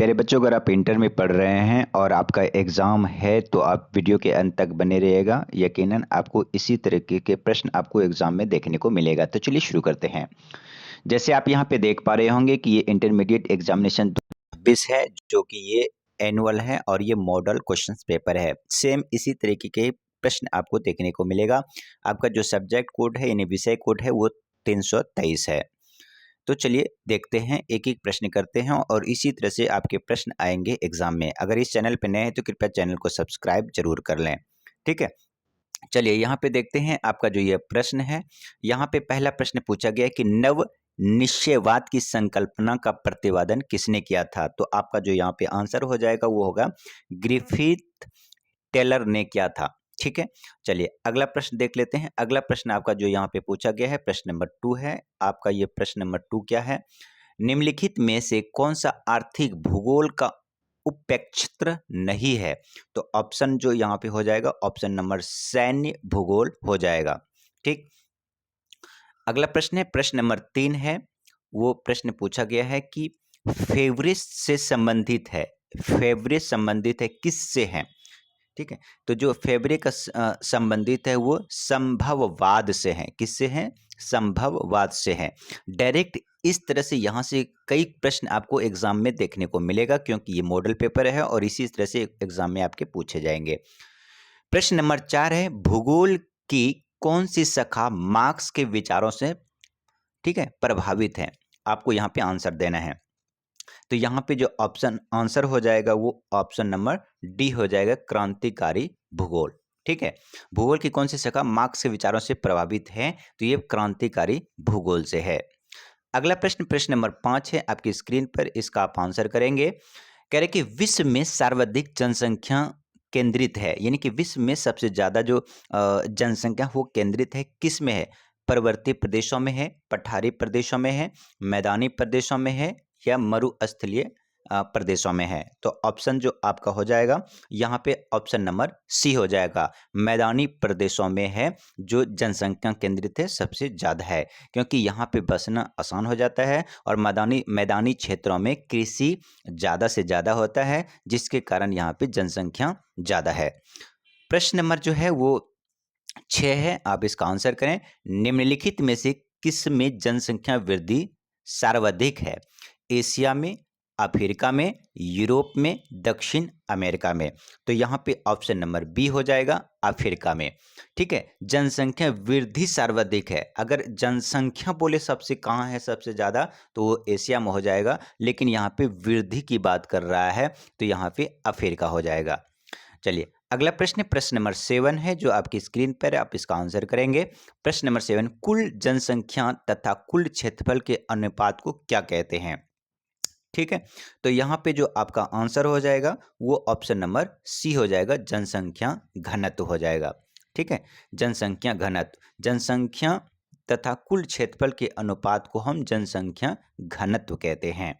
प्यारे बच्चों, अगर आप इंटर में पढ़ रहे हैं और आपका एग्ज़ाम है तो आप वीडियो के अंत तक बने रहिएगा। यकीनन आपको इसी तरीके के प्रश्न आपको एग्ज़ाम में देखने को मिलेगा। तो चलिए शुरू करते हैं। जैसे आप यहाँ पे देख पा रहे होंगे कि ये इंटरमीडिएट एग्जामिनेशन 2026 है, जो कि ये एनुअल है और ये मॉडल क्वेश्चन पेपर है। सेम इसी तरीके के प्रश्न आपको देखने को मिलेगा। आपका जो सब्जेक्ट कोड है यानी विषय कोड है वो 323 है। तो चलिए देखते हैं, एक एक प्रश्न करते हैं और इसी तरह से आपके प्रश्न आएंगे एग्जाम में। अगर इस चैनल पर नए हैं तो कृपया चैनल को सब्सक्राइब जरूर कर लें। ठीक है, चलिए यहाँ पे देखते हैं आपका जो ये प्रश्न है। यहाँ पे पहला प्रश्न पूछा गया है कि नव निश्चयवाद की संकल्पना का प्रतिपादन किसने किया था। तो आपका जो यहाँ पे आंसर हो जाएगा वो होगा ग्रिफिथ टेलर ने किया था। ठीक है, चलिए अगला प्रश्न देख लेते हैं। अगला प्रश्न आपका जो यहाँ पे पूछा गया है प्रश्न नंबर 2 है। आपका ये प्रश्न नंबर 2 क्या है? निम्नलिखित में से कौन सा आर्थिक भूगोल का उपेक्षित्र नहीं है? तो ऑप्शन जो यहाँ पे हो जाएगा ऑप्शन नंबर सैन्य भूगोल हो जाएगा। ठीक, अगला प्रश्न है प्रश्न नंबर 3 है। वो प्रश्न पूछा गया है कि फेवरिट से संबंधित है। फेवरिट संबंधित है किससे है? ठीक है, तो जो फैब्रिक संबंधित है वो संभववाद से है। किससे है? संभववाद से है। डायरेक्ट इस तरह से यहाँ से कई प्रश्न आपको एग्जाम में देखने को मिलेगा, क्योंकि ये मॉडल पेपर है और इसी तरह से एग्जाम में आपके पूछे जाएंगे। प्रश्न नंबर 4 है, भूगोल की कौन सी शाखा मार्क्स के विचारों से ठीक है प्रभावित है? आपको यहाँ पे आंसर देना है। तो यहाँ पे जो ऑप्शन आंसर हो जाएगा वो ऑप्शन नंबर डी हो जाएगा, क्रांतिकारी भूगोल। ठीक है, भूगोल की कौन सी शाखा मार्क्स के विचारों से प्रभावित है? तो ये क्रांतिकारी भूगोल से है। अगला प्रश्न प्रश्न नंबर 5 है आपकी स्क्रीन पर, इसका आप आंसर करेंगे। कह रहे कि विश्व में सर्वाधिक जनसंख्या केंद्रित है, यानी कि विश्व में सबसे ज्यादा जो जनसंख्या वो केंद्रित है किस में है? पर्वतीय प्रदेशों में है, पठारी प्रदेशों में है, मैदानी प्रदेशों में है या मरुस्थलीय प्रदेशों में है? तो ऑप्शन जो आपका हो जाएगा यहाँ पे ऑप्शन नंबर सी हो जाएगा, मैदानी प्रदेशों में है जो जनसंख्या केंद्रित है सबसे ज्यादा है, क्योंकि यहाँ पे बसना आसान हो जाता है और मैदानी मैदानी क्षेत्रों में कृषि ज़्यादा से ज़्यादा होता है, जिसके कारण यहाँ पे जनसंख्या ज़्यादा है। प्रश्न नंबर जो है वो 6 है, आप इसका आंसर करें। निम्नलिखित में से किस में जनसंख्या वृद्धि सर्वाधिक है? एशिया में, अफ्रीका में, यूरोप में, दक्षिण अमेरिका में? तो यहाँ पे ऑप्शन नंबर बी हो जाएगा, अफ्रीका में। ठीक है, जनसंख्या वृद्धि सर्वाधिक है। अगर जनसंख्या बोले सबसे कहाँ है सबसे ज़्यादा, तो वो एशिया में हो जाएगा, लेकिन यहाँ पे वृद्धि की बात कर रहा है तो यहाँ पे अफ्रीका हो जाएगा। चलिए अगला प्रश्न प्रश्न नंबर 7 है जो आपकी स्क्रीन पर है, आप इसका आंसर करेंगे। प्रश्न नंबर 7, कुल जनसंख्या तथा कुल क्षेत्रफल के अनुपात को क्या कहते हैं? ठीक है, तो यहाँ पे जो आपका आंसर हो जाएगा वो ऑप्शन नंबर सी हो जाएगा, जनसंख्या घनत्व हो जाएगा। ठीक है, जनसंख्या घनत्व, जनसंख्या तथा कुल क्षेत्रफल के अनुपात को हम जनसंख्या घनत्व कहते हैं।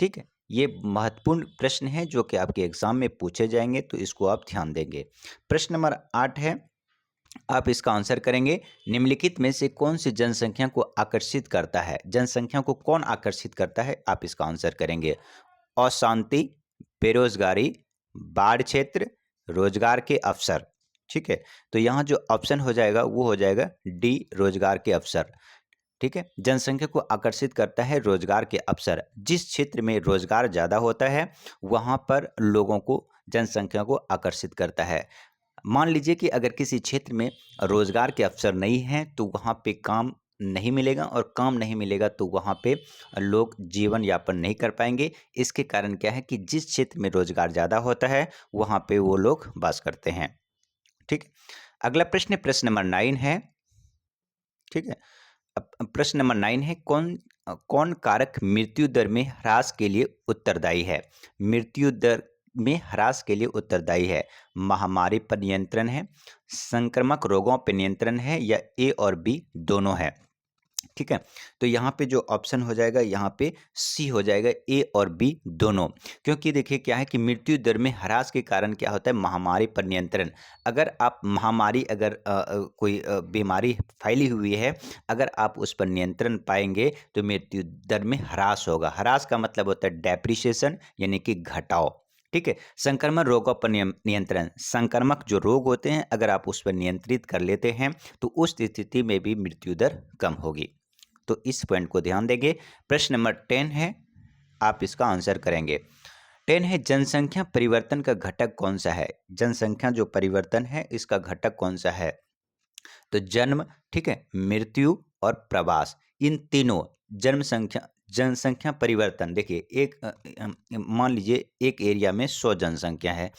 ठीक है, ये महत्वपूर्ण प्रश्न है जो कि आपके एग्जाम में पूछे जाएंगे, तो इसको आप ध्यान देंगे। प्रश्न नंबर 8 है, आप इसका आंसर करेंगे। निम्नलिखित में से कौन सी जनसंख्या को आकर्षित करता है? जनसंख्या को कौन आकर्षित करता है? आप इसका आंसर करेंगे। अशांति, बेरोजगारी, बाढ़ क्षेत्र, रोजगार के अवसर। ठीक है, तो यहाँ जो ऑप्शन हो जाएगा वो हो जाएगा डी, रोजगार के अवसर। ठीक है, जनसंख्या को आकर्षित करता है रोजगार के अवसर। जिस क्षेत्र में रोजगार ज़्यादा होता है वहाँ पर लोगों को जनसंख्या को आकर्षित करता है। मान लीजिए कि अगर किसी क्षेत्र में रोजगार के अवसर नहीं हैं तो वहाँ पे काम नहीं मिलेगा, और काम नहीं मिलेगा तो वहाँ पे लोग जीवन यापन नहीं कर पाएंगे। इसके कारण क्या है कि जिस क्षेत्र में रोजगार ज़्यादा होता है वहाँ पे वो लोग वास करते हैं। ठीक, अगला प्रश्न प्रश्न नंबर 9 है। ठीक है, अब प्रश्न नंबर 9 है, कौन कारक मृत्यु दर में ह्रास के लिए उत्तरदायी है? मृत्यु दर में ह्रास के लिए उत्तरदायी है। महामारी पर नियंत्रण है, संक्रामक रोगों पर नियंत्रण है, या ए और बी दोनों है? ठीक है। तो यहाँ पे जो ऑप्शन हो जाएगा, यहाँ पे सी हो जाएगा, ए और बी दोनों। क्योंकि देखिए क्या है कि मृत्यु दर में ह्रास के कारण क्या होता है, महामारी पर नियंत्रण। अगर आप महामारी अगर कोई बीमारी फैली हुई है, अगर आप उस पर नियंत्रण पाएंगे तो मृत्यु दर में ह्रास होगा। ह्रास का मतलब होता है डेप्रिसिएशन, यानी कि घटाव। ठीक है। संक्रमण रोगों पर नियंत्रण, संक्रामक जो रोग होते हैं अगर आप उस पर नियंत्रित कर लेते हैं तो उस स्थिति में भी मृत्यु दर कम होगी। तो इस पॉइंट को ध्यान देंगे। प्रश्न नंबर 10 है, आप इसका आंसर करेंगे। 10 है, जनसंख्या परिवर्तन का घटक कौन सा है। जनसंख्या जो परिवर्तन है इसका घटक कौन सा है। तो जन्म, ठीक है, मृत्यु और प्रवास, इन तीनों जनसंख्या परिवर्तन। देखिए एक मान लीजिए एक एरिया में 100 जनसंख्या है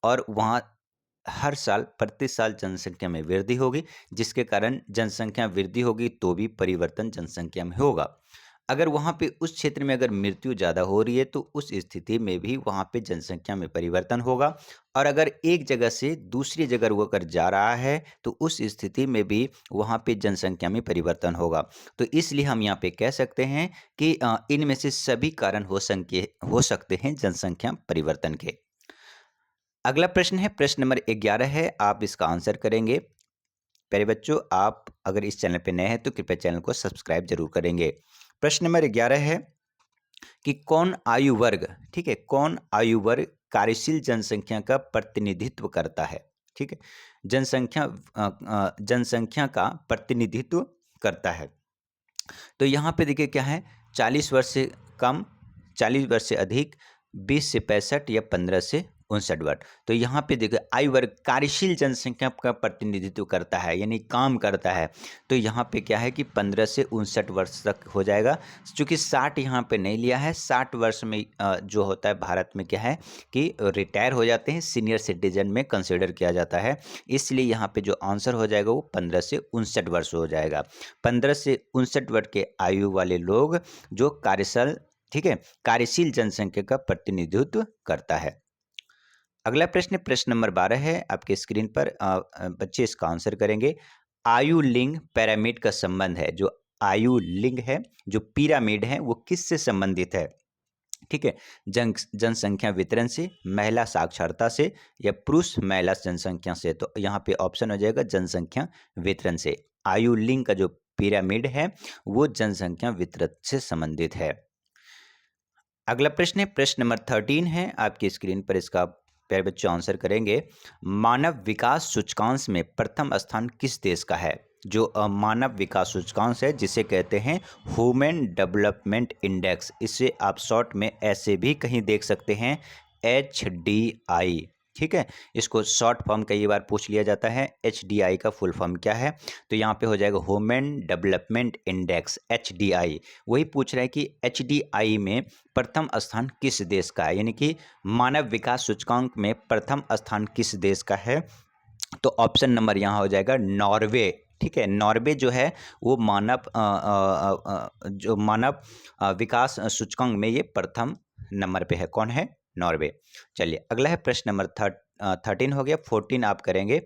और वहाँ हर साल प्रति साल जनसंख्या में वृद्धि होगी, जिसके कारण जनसंख्या वृद्धि होगी तो भी परिवर्तन जनसंख्या में होगा। अगर वहाँ पे उस क्षेत्र में अगर मृत्यु ज़्यादा हो रही है तो उस स्थिति में भी वहाँ पे जनसंख्या में परिवर्तन होगा। और अगर एक जगह से दूसरी जगह वो अगर जा रहा है तो उस स्थिति में भी वहाँ पे जनसंख्या में परिवर्तन होगा। तो इसलिए हम यहाँ पे कह सकते हैं कि इनमें से सभी कारण हो सकते हैं जनसंख्या परिवर्तन के। अगला प्रश्न है, प्रश्न नंबर 11 है, आप इसका आंसर करेंगे। प्यारे बच्चों, आप अगर इस चैनल पे नए हैं तो कृपया चैनल को सब्सक्राइब जरूर करेंगे। प्रश्न नंबर 11 है कि कौन आयु वर्ग, ठीक है, कौन आयु वर्ग कार्यशील जनसंख्या का प्रतिनिधित्व करता है। ठीक है, जनसंख्या का प्रतिनिधित्व करता है। तो यहाँ पे देखिए क्या है, 40 वर्ष से कम, 40 वर्ष से अधिक, 20 से 65 या 15 से 59 वर्ष। तो यहाँ पे देखिए आयु वर्ग कार्यशील जनसंख्या का प्रतिनिधित्व करता है, यानी काम करता है। तो यहाँ पे क्या है कि 15 से 59 वर्ष तक हो जाएगा। चूँकि 60 यहाँ पे नहीं लिया है, 60 वर्ष में जो होता है भारत में क्या है कि रिटायर हो जाते हैं, सीनियर सिटीजन में कंसिडर किया जाता है। इसलिए यहाँ पे जो आंसर हो जाएगा वो 15 से 59 वर्ष हो जाएगा। 15 से 59 वर्ष के आयु वाले लोग जो कार्यशील, ठीक है, कार्यशील जनसंख्या का प्रतिनिधित्व करता है। अगला प्रश्न, प्रश्न नंबर 12 है, आपके स्क्रीन पर बच्चे इसका आंसर करेंगे। आयु लिंग पिरामिड का संबंध है, जो आयु लिंग है, जो पिरामिड है, वो किससे संबंधित है। ठीक है, जनसंख्या वितरण से, महिला साक्षरता से या पुरुष महिला जनसंख्या से। तो यहाँ पे ऑप्शन हो जाएगा जनसंख्या वितरण से। आयु लिंग का जो पिरामिड है वो जनसंख्या वितरण से संबंधित है। अगला प्रश्न है, प्रश्न नंबर 13 है, आपकी स्क्रीन पर इसका प्यारे बच्चों आंसर करेंगे। मानव विकास सूचकांक में प्रथम स्थान किस देश का है। जो मानव विकास सूचकांक है जिसे कहते हैं ह्यूमन डेवलपमेंट इंडेक्स, इसे आप शॉर्ट में ऐसे भी कहीं देख सकते हैं HDI। ठीक है, इसको शॉर्ट फॉर्म कई बार पूछ लिया जाता है, HDI का फुल फॉर्म क्या है। तो यहाँ पे हो जाएगा ह्यूमन डेवलपमेंट इंडेक्स, HDI। वही पूछ रहा है कि HDI में प्रथम स्थान किस देश का है, यानी कि मानव विकास सूचकांक में प्रथम स्थान किस देश का है। तो ऑप्शन नंबर यहाँ हो जाएगा नॉर्वे। ठीक है, नॉर्वे जो है वो जो मानव विकास सूचकांक में ये प्रथम नंबर पे है। कौन है, नॉर्वे। चलिए अगला है प्रश्न नंबर 13 हो गया। 14 आप करेंगे,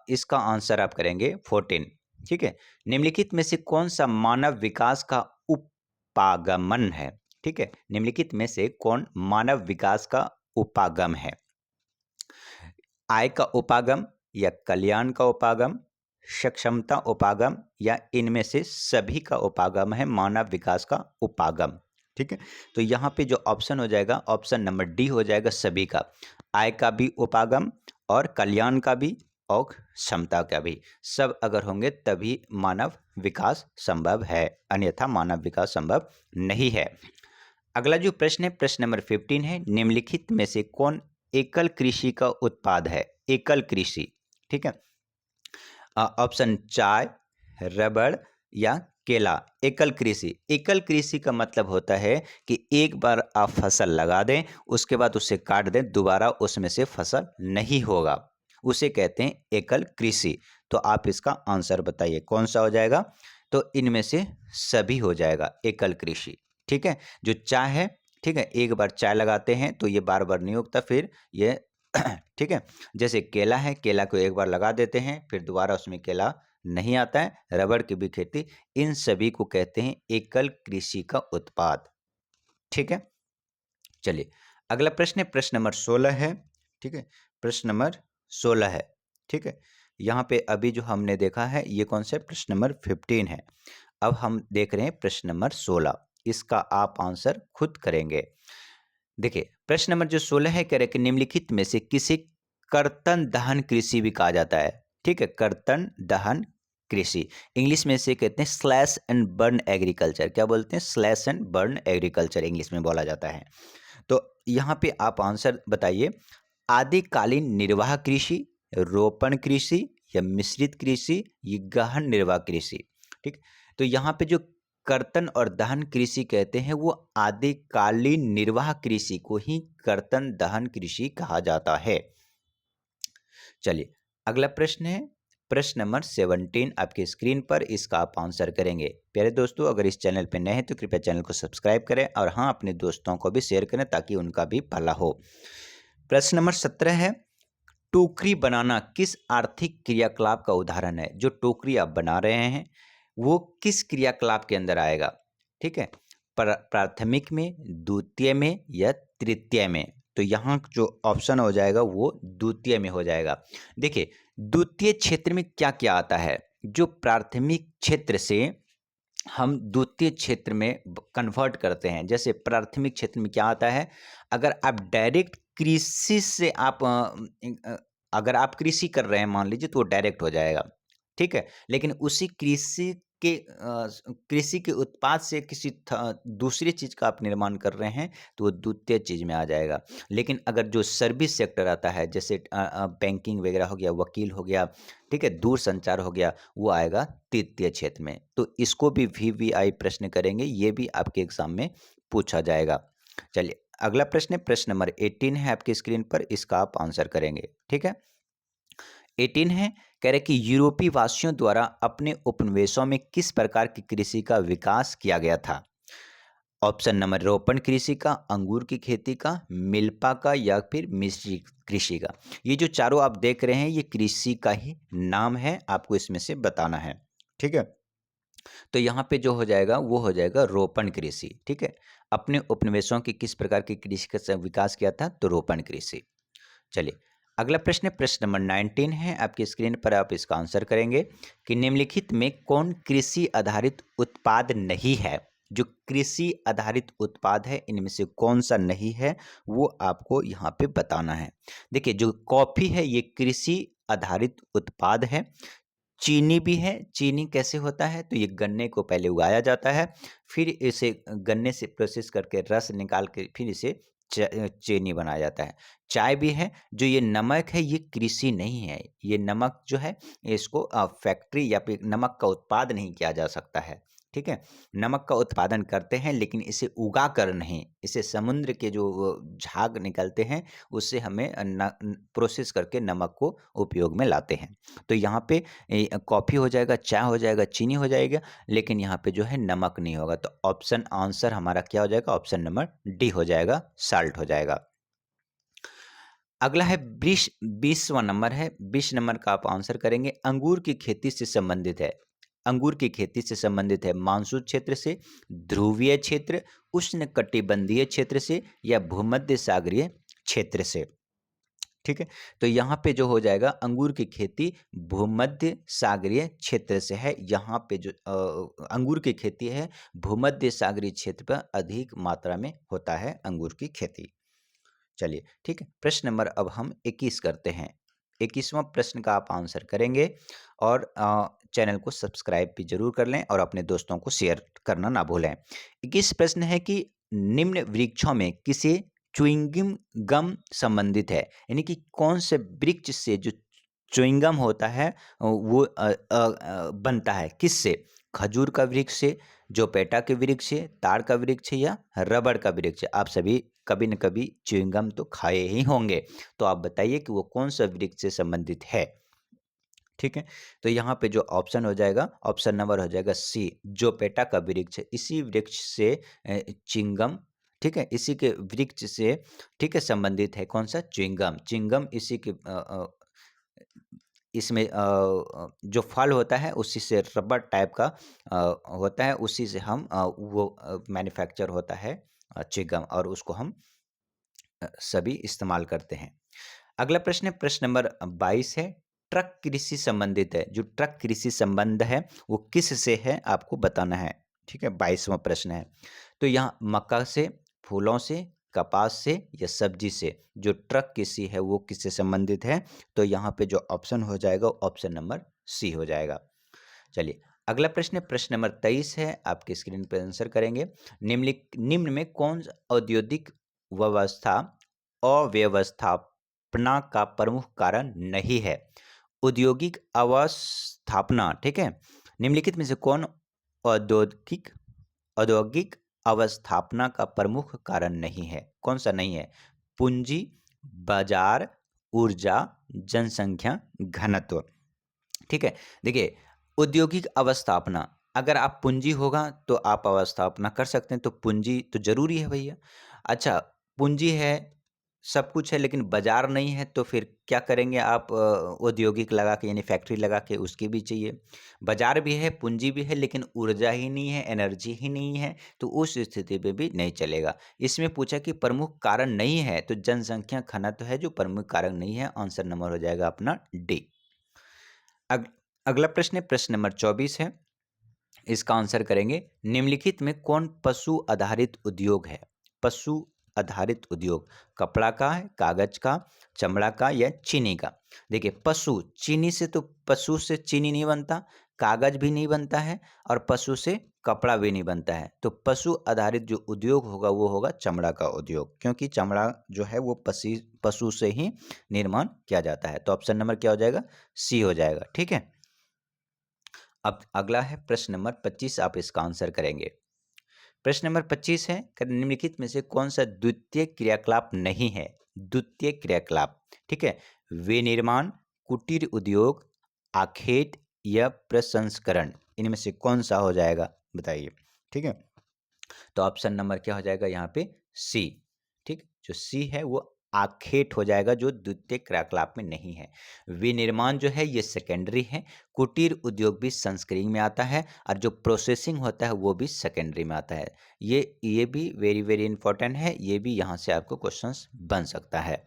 इसका आंसर आप करेंगे 14। ठीक है, निम्नलिखित में से कौन सा मानव विकास का उपागमन है। ठीक है, निम्नलिखित में से कौन मानव विकास का उपागम है। आय का उपागम या कल्याण का उपागम, सक्षमता उपागम या इनमें से सभी का उपागम है मानव विकास का उपागम। ठीक है, तो यहाँ पे जो ऑप्शन हो जाएगा ऑप्शन नंबर डी हो जाएगा, सभी का। आय का भी उपागम और कल्याण का भी और क्षमता का भी, सब अगर होंगे तभी मानव विकास संभव है, अन्यथा मानव विकास संभव नहीं है। अगला जो प्रश्न है, प्रश्न नंबर 15 है, निम्नलिखित में से कौन एकल कृषि का उत्पाद है। एकल कृषि, ठीक है, ऑप्शन चाय, रबड़ या केला। एकल कृषि, एकल कृषि का मतलब होता है कि एक बार आप फसल लगा दें, उसके बाद उसे काट दें, दोबारा उसमें से फसल नहीं होगा, उसे कहते हैं एकल कृषि। तो आप इसका आंसर बताइए कौन सा हो जाएगा। तो इनमें से सभी हो जाएगा एकल कृषि। ठीक है, जो चाय है, ठीक है, एक बार चाय लगाते हैं तो ये बार बार नहीं उगता, फिर ये ठीक है, जैसे केला है, केला को एक बार लगा देते हैं फिर दोबारा उसमें केला नहीं आता है, रबड़ की भी खेती, इन सभी को कहते हैं एकल कृषि का उत्पाद। ठीक है, चलिए अगला प्रश्न है, प्रश्न नंबर 16 है। ठीक है, प्रश्न नंबर 16 है। ठीक है, यहाँ पे अभी जो हमने देखा है ये कौन सा है, प्रश्न नंबर 15 है। अब हम देख रहे हैं प्रश्न नंबर 16, इसका आप आंसर खुद करेंगे। देखिए प्रश्न नंबर जो 16 है, कह रहे कि निम्नलिखित में से किसी कर्तन दहन कृषि भी कहा जाता है। ठीक है, कर्तन दहन कृषि, इंग्लिश में से कहते हैं स्लैश एंड बर्न एग्रीकल्चर। क्या बोलते हैं, slash and burn agriculture English में बोला जाता है। तो यहाँ पे आप आंसर बताइए, आदिकालीन निर्वाह कृषि, रोपण कृषि या मिश्रित कृषि, ये गहन निर्वाह कृषि। ठीक, तो यहाँ पे जो कर्तन और दहन कृषि कहते हैं वो आदिकालीन निर्वाह कृषि को ही कर्तन दहन कृषि कहा जाता है। चलिए अगला प्रश्न है, प्रश्न नंबर 17 आपके स्क्रीन पर, इसका आप आंसर करेंगे। प्यारे दोस्तों, अगर इस चैनल पर नए हैं तो कृपया चैनल को सब्सक्राइब करें और हाँ, अपने दोस्तों को भी शेयर करें ताकि उनका भी भला हो। प्रश्न नंबर 17 है, टोकरी बनाना किस आर्थिक क्रियाकलाप का उदाहरण है। जो टोकरी आप बना रहे हैं वो किस क्रियाकलाप के अंदर आएगा। ठीक है, प्राथमिक में, द्वितीय में या तृतीय में। तो यहाँ जो ऑप्शन हो जाएगा वो द्वितीय में हो जाएगा। देखिए द्वितीय क्षेत्र में क्या क्या आता है, जो प्राथमिक क्षेत्र से हम द्वितीय क्षेत्र में कन्वर्ट करते हैं। जैसे प्राथमिक क्षेत्र में क्या आता है, अगर आप डायरेक्ट कृषि से अगर आप कृषि कर रहे हैं मान लीजिए तो वो डायरेक्ट हो जाएगा। ठीक है, लेकिन उसी कृषि के उत्पाद से किसी दूसरी चीज़ का आप निर्माण कर रहे हैं तो वो द्वितीय चीज़ में आ जाएगा। लेकिन अगर जो सर्विस सेक्टर आता है, जैसे बैंकिंग वगैरह हो गया, वकील हो गया, ठीक है, दूर संचार हो गया, वो आएगा तृतीय क्षेत्र में। तो इसको भी वीवीआई प्रश्न करेंगे, ये भी आपके एग्जाम में पूछा जाएगा। चलिए अगला प्रश्न है, प्रश्न नंबर 18 है आपकी स्क्रीन पर, इसका आप आंसर करेंगे। ठीक है, 18 है, कह रहे कि यूरोपीय वासियों द्वारा अपने उपनिवेशों में किस प्रकार की कृषि का विकास किया गया था। ऑप्शन नंबर, रोपण कृषि का, अंगूर की खेती का, मिल्पा का या फिर मिश्रित कृषि का। ये जो चारों आप देख रहे हैं ये कृषि का ही नाम है, आपको इसमें से बताना है। ठीक है, तो यहाँ पे जो हो जाएगा वो हो जाएगा रोपण कृषि। ठीक है, अपने उपनिवेशों की किस प्रकार की कृषि का विकास किया था, तो रोपण कृषि। चलिए अगला प्रश्न है, प्रश्न नंबर 19 है आपकी स्क्रीन पर, आप इसका आंसर करेंगे कि निम्नलिखित में कौन कृषि आधारित उत्पाद नहीं है। जो कृषि आधारित उत्पाद है इनमें से कौन सा नहीं है वो आपको यहाँ पे बताना है। देखिए जो कॉफी है ये कृषि आधारित उत्पाद है। चीनी भी है, चीनी कैसे होता है, तो ये गन्ने को पहले उगाया जाता है, फिर इसे गन्ने से प्रोसेस करके रस निकाल के फिर इसे चीनी बनाया जाता है। चाय भी है, जो ये नमक है ये कृषि नहीं है, ये नमक जो है इसको फैक्ट्री या फिर नमक का उत्पाद नहीं किया जा सकता है। ठीक है, नमक का उत्पादन करते हैं लेकिन इसे उगा कर नहीं, इसे समुद्र के जो झाग निकलते हैं उससे हमें प्रोसेस करके नमक को उपयोग में लाते हैं। तो यहाँ पे कॉफ़ी हो जाएगा, चाय हो जाएगा, चीनी हो जाएगा, लेकिन यहाँ पे जो है नमक नहीं होगा। तो ऑप्शन आंसर हमारा क्या हो जाएगा, ऑप्शन नंबर डी हो जाएगा, साल्ट हो जाएगा। अगला है 20वां नंबर है, 20 नंबर का आप आंसर करेंगे, अंगूर की खेती से संबंधित है। अंगूर की खेती से संबंधित है मानसून क्षेत्र से, ध्रुवीय क्षेत्र, उष्णकटिबंधीय क्षेत्र से या भूमध्य सागरीय क्षेत्र से। ठीक है, तो यहाँ पे जो हो जाएगा अंगूर की खेती भूमध्य सागरीय क्षेत्र से है। यहाँ पे जो अंगूर की खेती है भूमध्य सागरीय क्षेत्र पर अधिक मात्रा में होता है अंगूर की खेती। चलिए ठीक है, प्रश्न नंबर अब हम 21 करते हैं। 21वां प्रश्न का आप आंसर करेंगे और चैनल को सब्सक्राइब भी जरूर कर लें और अपने दोस्तों को शेयर करना ना भूलें। 21 प्रश्न है कि निम्न वृक्षों में किसी च्युइंगम गम संबंधित है, यानी कि कौन से वृक्ष से जो च्युइंगम होता है वो बनता है, किससे, खजूर का वृक्ष से, जोपेटा के वृक्ष से, ताड़ का वृक्ष या रबड़ का वृक्ष। आप सभी कभी न कभी च्युइंगम तो खाए ही होंगे, तो आप बताइए कि वो कौन सा वृक्ष से संबंधित है। ठीक है, तो यहाँ पे जो ऑप्शन हो जाएगा, ऑप्शन नंबर हो जाएगा सी, जोपेटा का वृक्ष है, इसी वृक्ष से चिंगम, ठीक है, इसी के वृक्ष से, ठीक है, संबंधित है कौन सा, च्युइंगम। च्युइंगम इसी के इसमें जो फल होता है उसी से रबर टाइप का होता है, उसी से हम वो मैन्युफैक्चर होता है च्युइंगम, और उसको हम सभी इस्तेमाल करते हैं। अगला प्रश्न है, प्रश्न नंबर 22 है, ट्रक कृषि संबंधित है। जो ट्रक कृषि संबंध है वो किस से है आपको बताना है। ठीक है, 22वां प्रश्न है। तो यहाँ मक्का से, फूलों से, कपास से या सब्जी से जो ट्रक कृषि है वो किससे संबंधित है। तो यहाँ पे जो ऑप्शन हो जाएगा ऑप्शन नंबर सी हो जाएगा। चलिए अगला प्रश्न है, प्रश्न नंबर 23 है, आपके स्क्रीन पर आंसर करेंगे। निम्न में कौन सा औद्योगिक व्यवस्था अव्यवस्थापना का प्रमुख कारण नहीं है। औद्योगिक अवस्थापना, ठीक है, निम्नलिखित में से कौन औद्योगिक औद्योगिक अवस्थापना का प्रमुख कारण नहीं है। कौन सा नहीं है। पूंजी, बाजार, ऊर्जा, जनसंख्या, घनत्व। ठीक है, देखिए औद्योगिक अवस्थापना, अगर आप पूंजी होगा तो आप अवस्थापना कर सकते हैं, तो पूंजी तो जरूरी है भैया। अच्छा, पूंजी है, सब कुछ है, लेकिन बाजार नहीं है, तो फिर क्या करेंगे आप औद्योगिक लगा के, यानी फैक्ट्री लगा के, उसकी भी चाहिए। बाजार भी है, पूंजी भी है, लेकिन ऊर्जा ही नहीं है, एनर्जी ही नहीं है, तो उस स्थिति पे भी नहीं चलेगा। इसमें पूछा कि प्रमुख कारण नहीं है, तो जनसंख्या घनत्व है जो प्रमुख कारण नहीं है। आंसर नंबर हो जाएगा अपना डी। अगला प्रश्न है, प्रश्न नंबर 24 है, इसका आंसर करेंगे। निम्नलिखित में कौन पशु आधारित उद्योग है। पशु आधारित उद्योग कपड़ा का है, कागज का, चमड़ा का या चीनी का। देखिए पशु, चीनी से तो पशु से चीनी नहीं बनता, कागज भी नहीं बनता है, और पशु से कपड़ा भी नहीं बनता है। तो पशु आधारित जो उद्योग होगा वो होगा चमड़ा का उद्योग, क्योंकि चमड़ा जो है वो पशु से ही निर्माण किया जाता है। तो ऑप्शन नंबर क्या हो जाएगा, सी हो जाएगा। ठीक है, अब अगला है प्रश्न नंबर 25, आप इसका आंसर करेंगे। प्रश्न नंबर 25 है, निम्नलिखित में से कौन सा द्वितीय क्रियाकलाप नहीं है। द्वितीय क्रियाकलाप, ठीक है, विनिर्माण, कुटीर उद्योग, आखेट या प्रसंस्करण, इनमें से कौन सा हो जाएगा बताइए। ठीक है, तो ऑप्शन नंबर क्या हो जाएगा यहाँ पे, सी। ठीक, जो सी है वो आखेट हो जाएगा, जो द्वितीय क्रियाकलाप में नहीं है। विनिर्माण जो है ये सेकेंडरी है, कुटीर उद्योग भी संस्कृति में आता है, और जो प्रोसेसिंग होता है वो भी सेकेंडरी में आता है। ये भी वेरी वेरी इंपॉर्टेंट है, ये भी यहाँ से आपको क्वेश्चंस बन सकता है।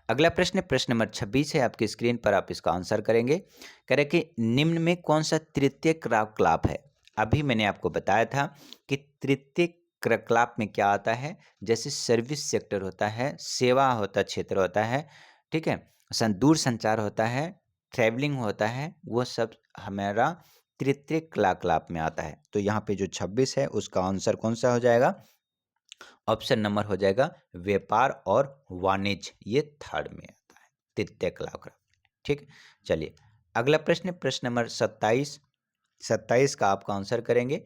अगला प्रश्न, प्रश्न नंबर 26 है, आपकी स्क्रीन पर आप इसका आंसर करेंगे। कह रहे कि निम्न में कौन सा तृतीय क्रियाकलाप है। अभी मैंने आपको बताया था कि तृतीय क्रियाकलाप में क्या आता है, जैसे सर्विस सेक्टर होता है, सेवा होता क्षेत्र होता है, ठीक है, दूर संचार होता है, ट्रैवलिंग होता है, वो सब हमारा तृतीय क्रियाकलाप में आता है। तो यहाँ पे जो 26 है उसका आंसर कौन सा हो जाएगा, ऑप्शन नंबर हो जाएगा व्यापार और वाणिज्य, ये थर्ड में आता है तृतीय क्रियाकलाप। ठीक, चलिए अगला प्रश्न, प्रश्न नंबर 27 का आपका आंसर करेंगे।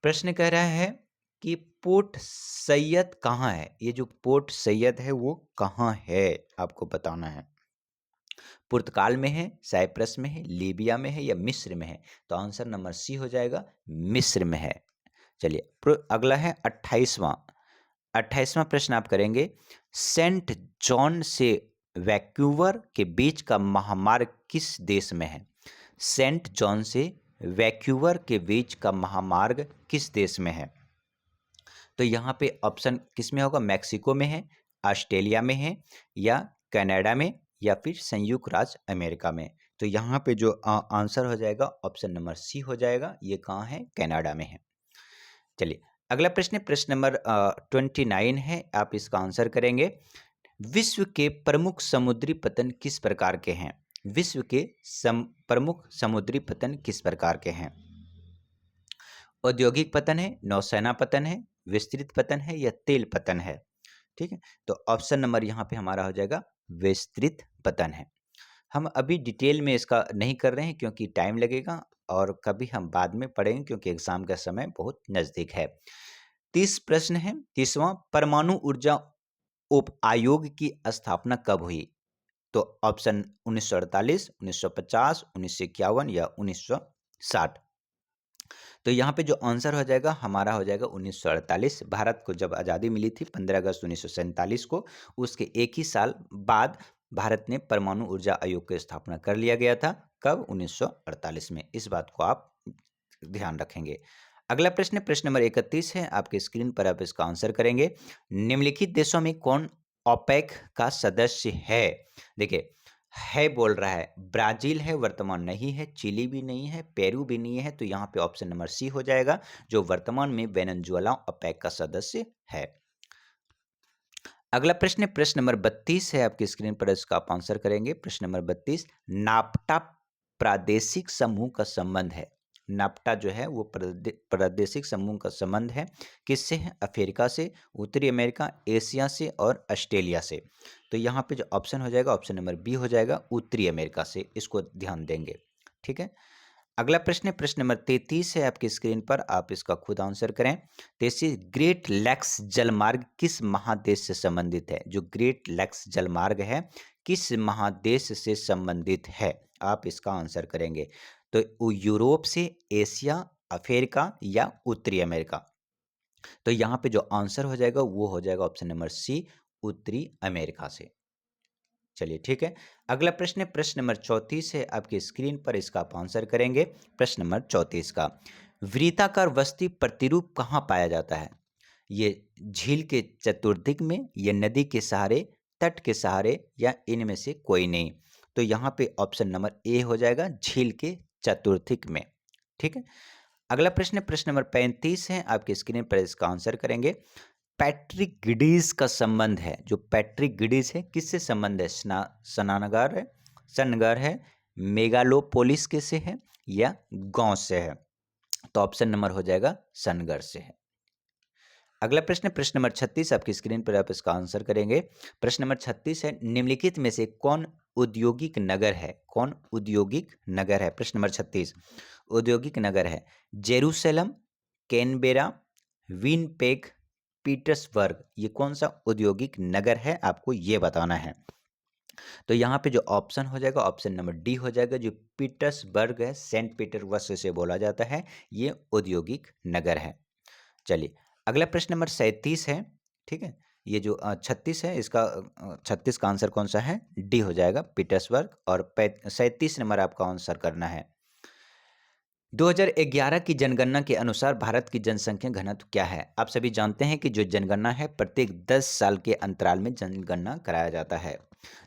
प्रश्न कह रहा है कि पोर्ट सैयद कहाँ है। ये जो पोर्ट सैयद है वो कहाँ है आपको बताना है। पुर्तगाल में है, साइप्रस में है, लीबिया में है या मिस्र में है। तो आंसर नंबर सी हो जाएगा, मिस्र में है। चलिए अगला है 28वां प्रश्न आप करेंगे। सेंट जॉन से वैक्यूवर के बीच का महामार्ग किस देश में है। सेंट जॉन से वैक्यूवर के बीच का महामार्ग किस देश में है। तो यहाँ पे ऑप्शन किस में होगा, मैक्सिको में है, ऑस्ट्रेलिया में है, या कनाडा में, या फिर संयुक्त राज्य अमेरिका में। तो यहाँ पे जो आंसर हो जाएगा ऑप्शन नंबर सी हो जाएगा, ये कहाँ है, कनाडा में है। चलिए अगला प्रश्न, प्रश्न नंबर 29 है, आप इसका आंसर करेंगे। विश्व के प्रमुख समुद्री पतन किस प्रकार के हैं। विश्व के प्रमुख समुद्री पतन किस प्रकार के हैं। औद्योगिक पतन है, नौसेना पतन है, विस्तृत पतन है या तेल पतन है। ठीक है, तो ऑप्शन नंबर यहाँ पे हमारा हो जाएगा विस्तृत पतन है। हम अभी डिटेल में इसका नहीं कर रहे हैं क्योंकि टाइम लगेगा, और कभी हम बाद में पढ़ेंगे क्योंकि एग्जाम का समय बहुत नज़दीक है। 30 प्रश्न है, 30वां, परमाणु ऊर्जा उप आयोग की स्थापना कब हुई। तो ऑप्शन 1948, 1950, 1951 या 1960। तो यहाँ पे जो आंसर हो जाएगा हमारा हो जाएगा 1948। भारत को जब आज़ादी मिली थी 15 अगस्त 1947 को, उसके एक ही साल बाद भारत ने परमाणु ऊर्जा आयोग की स्थापना कर लिया गया था। कब? 1948 में। इस बात को आप ध्यान रखेंगे। अगला प्रश्न, प्रश्न नंबर 31 है, आपके स्क्रीन पर आप इसका आंसर करेंगे। निम्नलिखित देशों में कौन ओपेक का सदस्य है? देखिए, है बोल रहा है, ब्राजील है, वर्तमान नहीं है, चिली भी नहीं है, पेरू भी नहीं है, तो यहाँ पे ऑप्शन नंबर सी हो जाएगा, जो वर्तमान में वेनेजुएला ओपेक का सदस्य है। अगला प्रश्न है, प्रश्न नंबर 32 है, आपकी स्क्रीन पर इसका आप आंसर करेंगे। प्रश्न नंबर 32, नाफ्टा प्रादेशिक समूह का संबंध है। नाफ्टा जो है वो प्रादेशिक समूह का संबंध है, किससे है? अफ्रीका से, उत्तरी अमेरिका, एशिया से और ऑस्ट्रेलिया से। तो यहाँ पे जो ऑप्शन हो जाएगा, ऑप्शन नंबर बी हो जाएगा, उत्तरी अमेरिका से। इसको ध्यान देंगे, ठीक है। अगला प्रश्न है, प्रश्न नंबर 33 है, आपकी स्क्रीन पर, आप इसका खुद आंसर करें। 33, ग्रेट लैक्स जलमार्ग किस महादेश से संबंधित है? जो ग्रेट लैक्स जलमार्ग है, किस महादेश से संबंधित है? आप इसका आंसर करेंगे। तो वो यूरोप से, एशिया, अफ्रीका या उत्तरी अमेरिका। तो यहाँ पे जो आंसर हो जाएगा वो हो जाएगा ऑप्शन नंबर सी, उत्तरी अमेरिका से। चलिए, ठीक है। अगला प्रश्न है, प्रश्न नंबर 34 है, आपकी स्क्रीन पर इसका आप आंसर करेंगे। प्रश्न नंबर 34 का, वृत्ताकार वस्तु प्रतिरूप कहाँ पाया जाता है? ये झील के चतुर्दिक में, या नदी के सहारे, तट के सहारे, या इनमें से कोई नहीं। तो यहाँ पे ऑप्शन नंबर ए हो जाएगा, झील के चतुर्दिक में, ठीक है। अगला प्रश्न है, प्रश्न नंबर 35 है, आपकी स्क्रीन पर इसका आंसर करेंगे। पैट्रिक गिडीज का संबंध है, जो पैट्रिक गिडीज है, किससे संबंध है? स्नानगार है, सनगर है, मेगालोपोलिस के से है, या गांव से है? तो ऑप्शन नंबर हो जाएगा सनगर से है। अगला प्रश्न, प्रश्न नंबर 36, आपकी स्क्रीन पर आप इसका आंसर करेंगे। प्रश्न नंबर 36 है, निम्नलिखित में से कौन औद्योगिक नगर है? कौन औद्योगिक नगर है? प्रश्न नंबर 36 औद्योगिक नगर है। Jerusalem, Canberra, Winnipeg, Petersburg. ये कौन सा औद्योगिक नगर है, आपको ये बताना है। तो यहाँ पे जो ऑप्शन हो जाएगा, ऑप्शन नंबर डी हो जाएगा, जो पीटर्सबर्ग है, सेंट पीटर्सबर्ग से बोला जाता है, ये औद्योगिक नगर है। चलिए, अगला प्रश्न नंबर 37 है, ठीक है। ये जो 36 है, इसका 36 का आंसर कौन सा है? डी हो जाएगा, पीटर्सबर्ग। और 37 नंबर आपका आंसर करना है। 2011 की जनगणना के अनुसार भारत की जनसंख्या घनत्व क्या है? आप सभी जानते हैं कि जो जनगणना है, प्रत्येक 10 साल के अंतराल में जनगणना कराया जाता है।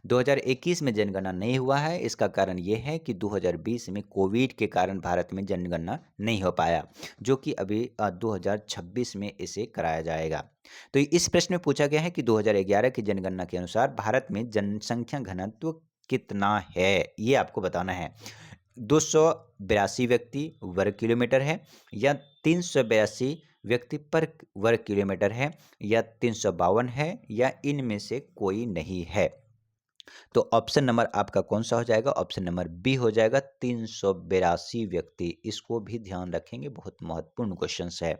2021 में जनगणना नहीं हुआ है। इसका कारण ये है कि 2020 में कोविड के कारण भारत में जनगणना नहीं हो पाया, जो कि अभी 2026 में इसे कराया जाएगा। तो इस प्रश्न में पूछा गया है कि 2011 की जनगणना के अनुसार भारत में जनसंख्या घनत्व कितना है, ये आपको बताना है। 282 व्यक्ति वर्ग किलोमीटर है, या 382 व्यक्ति पर वर्ग किलोमीटर है, या 352 है, या इनमें से कोई नहीं है? तो ऑप्शन नंबर आपका कौन सा हो जाएगा? ऑप्शन नंबर बी हो जाएगा, 382 व्यक्ति। इसको भी ध्यान रखेंगे, बहुत महत्वपूर्ण क्वेश्चन है।